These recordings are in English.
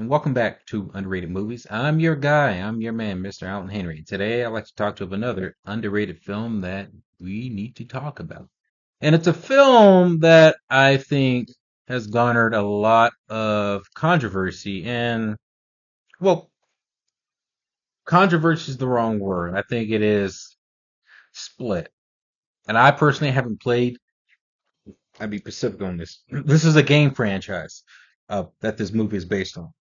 and welcome back to Underrated Movies. I'm your guy, I'm your man, Mr. Allen Henry. Today, I'd like to talk to you about another underrated film that we need to talk about. And it's a film that I think has garnered a lot of controversy. And, well, controversy is the wrong word. I think it is split. And I personally haven't played, I'd be specific on this. This is a game franchise that this movie is based on.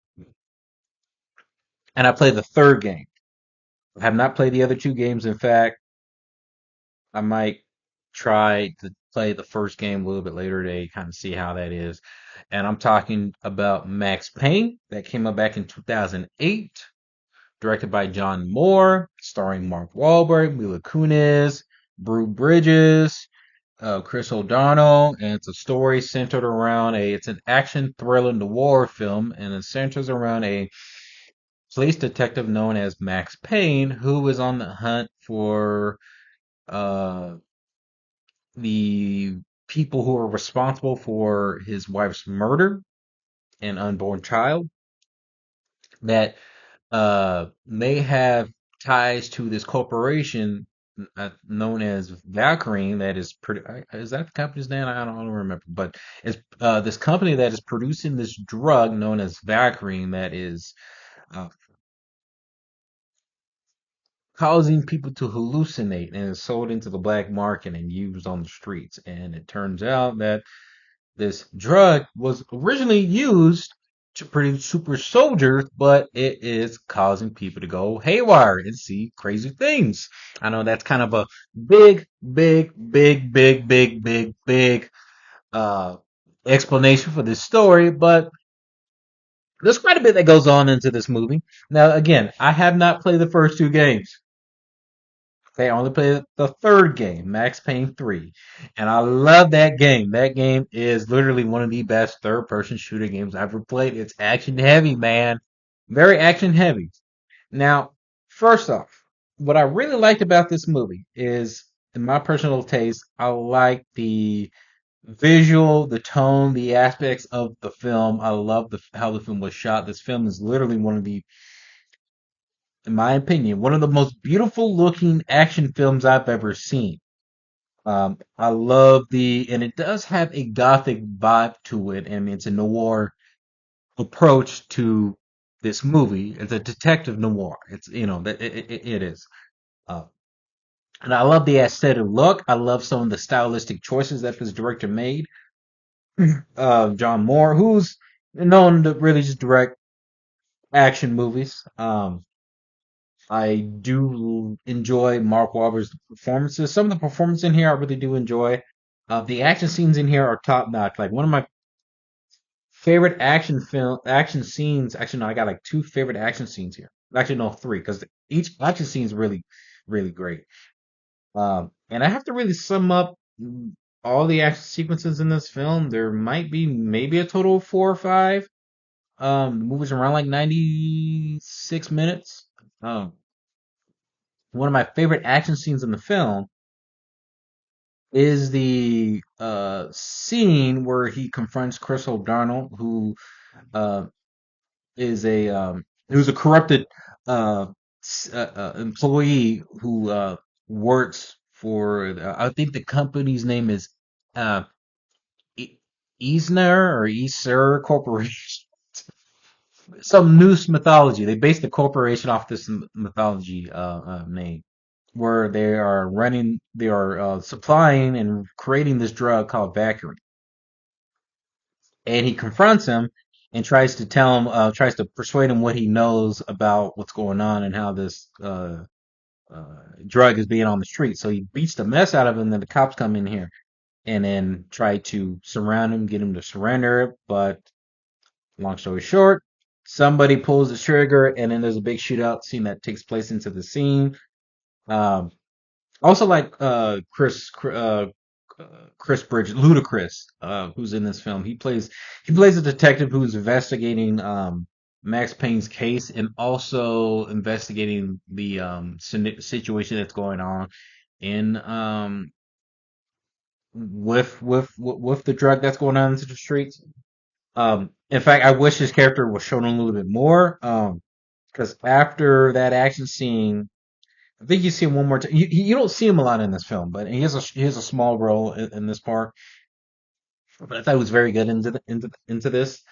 And I played the third game. I have not played the other two games. In fact, I might try to play the first game a little bit later today, kind of see how that is. And I'm talking about Max Payne that came out back in 2008, directed by John Moore, starring Mark Wahlberg, Mila Kunis, Brew Bridges, Chris O'Donnell, and it's a story centered around it's an action thriller noir film, and it centers around a police detective known as Max Payne, who is on the hunt for uh, the people who are responsible for his wife's murder and unborn child that may have ties to this corporation known as Valkyrie that is is that the company's name? I don't remember, but it's this company that is producing this drug known as Valkyrie that is uh, causing people to hallucinate and is sold into the black market and used on the streets. And it turns out that this drug was originally used to produce super soldiers, but it is causing people to go haywire and see crazy things. I know that's kind of a big, big, big, big, big, big, big uh, explanation for this story, but there's quite a bit that goes on into this movie. Now, again, I have not played the first two games. They only played the third game, Max Payne 3. And I love that game. That game is literally one of the best third person shooter games I've ever played. It's action heavy, man. Very action heavy. Now, first off, what I really liked about this movie is, in my personal taste, I like the visual, the tone, the aspects of the film. I love how the film was shot. This film is literally one of the in my opinion, one of the most beautiful looking action films I've ever seen. I love and it does have a gothic vibe to it, and it's a noir approach to this movie. It's a detective noir. It is. Uh, and I love the aesthetic look. I love some of the stylistic choices that this director made. John Moore, who's known to really just direct action movies. I do enjoy Mark Wahlberg's performances. Some of the performances in here I really do enjoy. The action scenes in here are top notch. Like one of my favorite action scenes. Actually, no, I got like two favorite action scenes here. Actually, no, three because each action scene is really, really great. And I have to really sum up all the action sequences in this film. There might be maybe a total of four or five. The movie's around like 96 minutes. Um, One of my favorite action scenes in the film is the scene where he confronts Chris O'Donnell, who uh, is who's a corrupted uh, employee who works for I think the company's name is uh, Eisner or Aesir Corporation. Some Norse mythology. They based the corporation off this mythology name, where they are supplying and creating this drug called Valkyrie. And he confronts him and tries to persuade him what he knows about what's going on and how this drug is being on the street. So he beats the mess out of him. Then the cops come in here and then try to surround him, get him to surrender. But long story short, somebody pulls the trigger, and then there's a big shootout scene that takes place into the scene. Um, Also like Chris Bridges, Ludacris, who's in this film. He plays a detective who's investigating Max Payne's case and also investigating the situation that's going on in with the drug that's going on into the streets. In fact, I wish his character was shown a little bit more. Because after that action scene, I think you see him one more time. You don't see him a lot in this film, but he has a small role in this part. But I thought he was very good into this.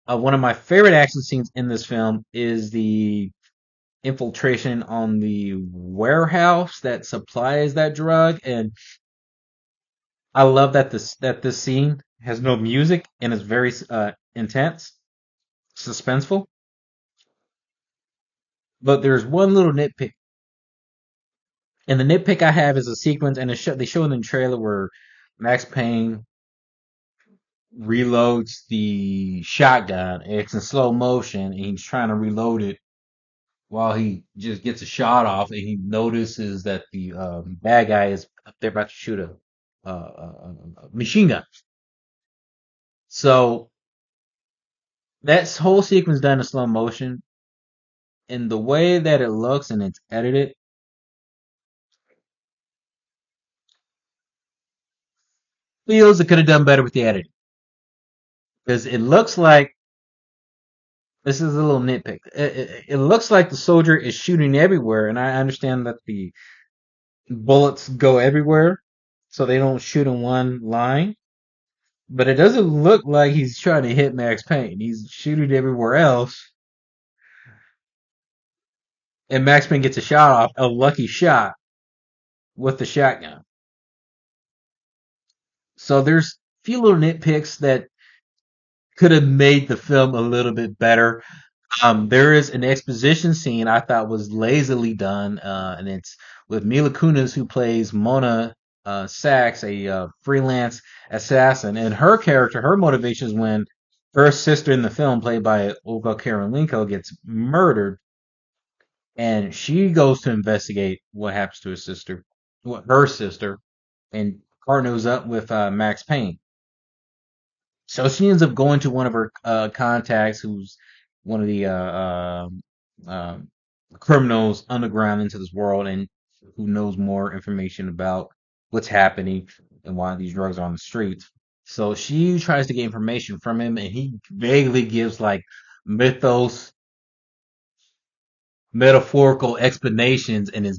One of my favorite action scenes in this film is the infiltration on the warehouse that supplies that drug, and I love that this scene has no music and is very intense, suspenseful. But there's one little nitpick, and the nitpick I have is a sequence, and they show in the trailer where Max Payne reloads the shotgun. It's in slow motion, and he's trying to reload it while he just gets a shot off, and he notices that the bad guy is up there about to shoot a machine gun. So that whole sequence done in slow motion, and the way that it looks and it's edited, feels it could have done better with the editing because it looks like this is a little nitpick. It looks like the soldier is shooting everywhere, and I understand that the bullets go everywhere, so they don't shoot in one line. But it doesn't look like he's trying to hit Max Payne. He's shooting everywhere else, and Max Payne gets a shot off, a lucky shot with the shotgun. So there's a few little nitpicks that could have made the film a little bit better. There is an exposition scene I thought was lazily done, and it's with Mila Kunis who plays Mona Sachs, a freelance assassin, and her character, her motivation is when her sister in the film, played by Olga Karolinko, gets murdered, and she goes to investigate what happens to her sister, and partners up with Max Payne. So she ends up going to one of her contacts, who's one of the criminals underground into this world, and who knows more information about what's happening and why these drugs are on the streets. So she tries to get information from him, and he vaguely gives like mythos, metaphorical explanations, and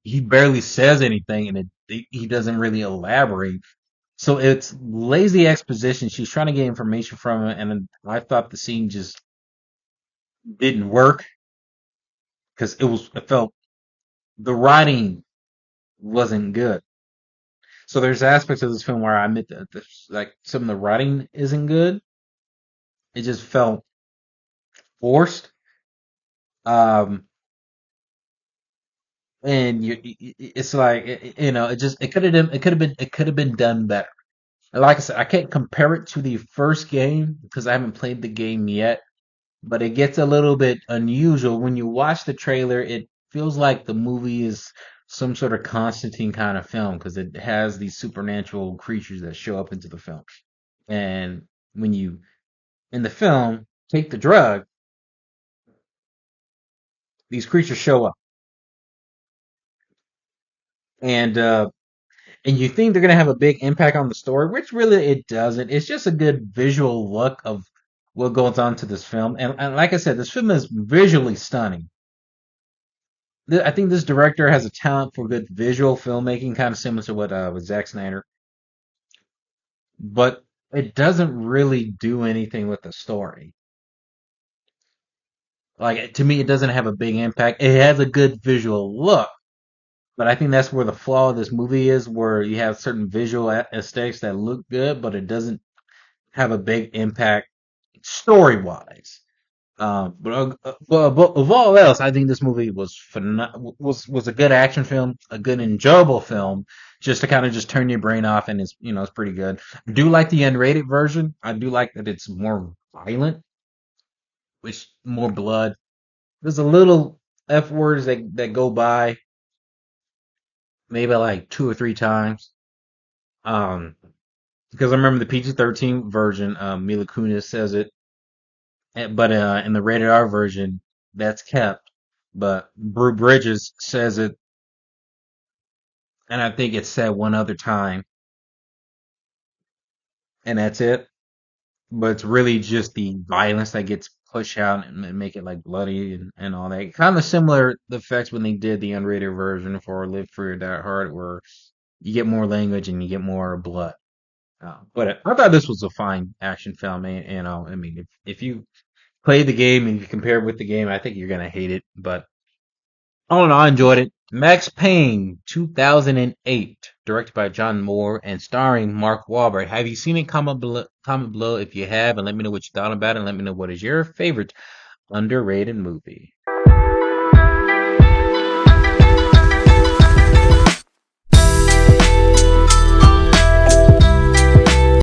he barely says anything, and he doesn't really elaborate. So it's lazy exposition. She's trying to get information from him, and I thought the scene just didn't work because it felt the writing wasn't good. So there's aspects of this film where I admit that like some of the writing isn't good. It just felt forced. Um, and it's like it could have been done better. Like I said, I can't compare it to the first game because I haven't played the game yet, but it gets a little bit unusual when you watch the trailer. It feels like the movie is some sort of Constantine kind of film because it has these supernatural creatures that show up into the film. And when you in the film take the drug, these creatures show up, and you think they're gonna have a big impact on the story, which really it doesn't. It's just a good visual look of what goes on to this film, and like I said, this film is visually stunning. I think this director has a talent for good visual filmmaking, kind of similar to what with Zack Snyder, but it doesn't really do anything with the story. Like to me, it doesn't have a big impact. It has a good visual look, but I think that's where the flaw of this movie is, where you have certain visual aesthetics that look good, but it doesn't have a big impact story wise. But of all else, I think this movie was a good action film, a good enjoyable film, just to kind of just turn your brain off, and it's pretty good. I do like the unrated version. I do like that it's more violent, which more blood. There's a little f words that go by maybe like two or three times. Um, because I remember the PG-13 version, Mila Kunis says it, but in the rated R version, that's kept. But Brew Bridges says it, and I think it's said one other time, and that's it. but it's really just the violence that gets pushed out and make it like bloody and all that. Kind of similar the effects when they did the unrated version for Live Free or Die Hard, where you get more language and you get more blood. But I thought this was a fine action film, and I mean, if you play the game and you compare it with the game, I think you're gonna hate it. But all in all, I enjoyed it. Max Payne, 2008, directed by John Moore and starring Mark Wahlberg. Have you seen it? Comment below if you have, and let me know what you thought about it. And let me know what is your favorite underrated movie.